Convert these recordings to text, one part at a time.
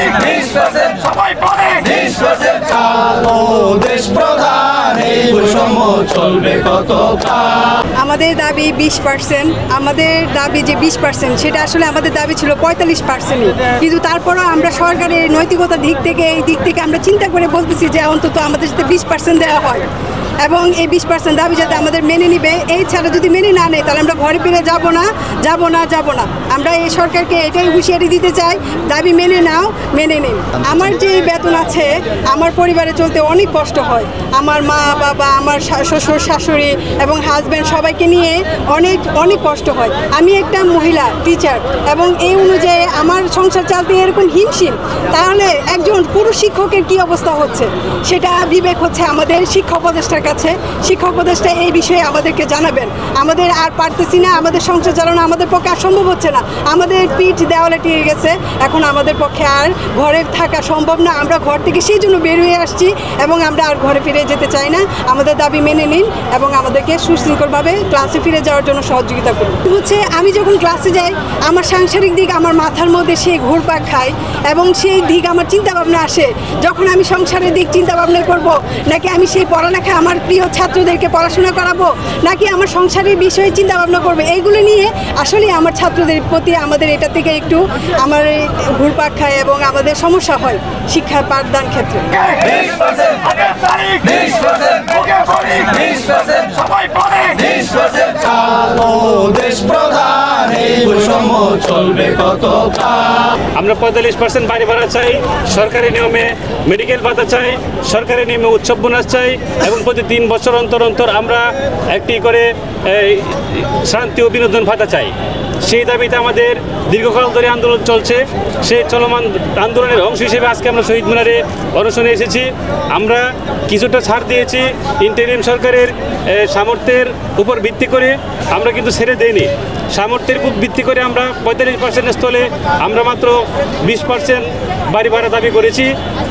সবাই পড়ে 20% কালো দেশ প্রধান এই বৈষম্য চলবে কতকাল। আমাদের দাবি 20%, আমাদের দাবি যে 20% সেটা আসলে আমাদের দাবি ছিল 45%, কিন্তু তারপরও আমরা সরকারের নৈতিকতার দিক থেকে এই দিক থেকে আমরা চিন্তা করে বলতেছি যে অন্তত আমাদের যাতে 20% দেওয়া হয় এবং এই 20% দাবি যাতে আমাদের মেনে নিবে। এই ছাড়া যদি মেনে না নেয় তাহলে আমরা ঘরে ফিরে যাব না। আমরা এই সরকারকে এটাই হুঁশিয়ারি দিতে চাই, দাবি মেনে নাও, মেনে নিন। আমার যে বেতন আছে আমার পরিবারে চলতে অনেক কষ্ট হয়। আমার মা বাবা, আমার শ্বশুর শাশুড়ি এবং হাজব্যান্ড সবাইকে নিয়ে অনেক কষ্ট হয়। আমি একটা মহিলা টিচার এবং এই অনুযায়ী আমার সংসার চালতে এরকম হিমশিম, তাহলে একজন পুরুষ শিক্ষকের কি অবস্থা হচ্ছে সেটা বিবেক হচ্ছে আমাদের শিক্ষা উপদেষ্টার কাছে। শিক্ষা উপদেষ্টা এই বিষয়ে আমাদেরকে জানাবেন। আমাদের আর পারতেছি না, আমাদের সংসার চালানো আমাদের পক্ষে আর সম্ভব হচ্ছে না। আমাদের পিঠ দেওয়ালে টিকে গেছে, এখন আমাদের পক্ষে আর ঘরে থাকা সম্ভব না। আমরা ঘর থেকে সেই জন্য বের হয়ে আসছি এবং আমরা আর ঘরে ফিরে যেতে চাই না। আমাদের দাবি মেনে নিন এবং আমাদেরকে সুশৃঙ্খলভাবে ক্লাসে ফিরে যাওয়ার জন্য সহযোগিতা করুন। হচ্ছে আমি যখন ক্লাসে যাই আমার সাংসারিক দিক আমার মাথার মধ্যে সেই ঘুরপাক খায় এবং সেই দিক আমার চিন্তাভাবনা আসে যখন আমি সংসারের দিক চিন্তাভাবনা করব, নাকি আমি সেই পড়ালেখা আমার প্রিয় ছাত্রদেরকে পড়াশোনা করাবো, নাকি আমার সংসারের বিষয়ে চিন্তা ভাবনা করবো। এইগুলো নিয়ে আসলে আমার ছাত্রদের প্রতি আমাদের এটা থেকে একটু আমার ঘুরপাক খায় এবং আমাদের সমস্যা হয় শিক্ষার পাঠদান ক্ষেত্রে। আমরা 45% বাড়ি ভাড়া চাই, সরকারি নিয়মে মেডিকেল ভাতা চাই, সরকারি নিয়মে উৎসব বোনাস চাই এবং প্রতি 3 বছর অন্তর আমরা একটি করে শান্তি ও বিনোদন ভাতা চাই। সেই দাবিতে আমাদের দীর্ঘকাল ধরে আন্দোলন চলছে। সেই চলমান আন্দোলনের অংশ হিসেবে আজকে আমরা শহীদ মিনারে অনশনে এসেছি। আমরা কিছুটা ছাড় দিয়েছি ইন্টারিম সরকারের সামর্থ্যের উপর ভিত্তি করে, আমরা কিন্তু ছেড়ে দেইনি। সামর্থ্যের উপর ভিত্তি করে আমরা 45% স্থলে আমরা মাত্র 20% বাড়ি ভাড়া দাবি করেছি।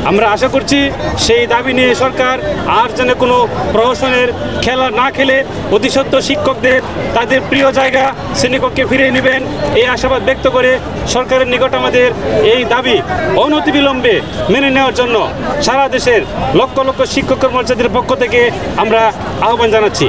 আমরা আশা করছি সেই দাবি নিয়ে সরকার আর যেন কোনো প্রহসনের খেলা না খেলে অতি সত্ত্বর শিক্ষকদের তাদের প্রিয় জায়গা শ্রেণীকক্ষে ফিরিয়ে নেবেন এই আশাবাদ ব্যক্ত করে সরকারের নিকট আমাদের এই দাবি অনতিবিলম্বে মেনে নেওয়ার জন্য সারা দেশের লক্ষ লক্ষ শিক্ষক কর্মচারীদের পক্ষ থেকে আমরা আহ্বান জানাচ্ছি।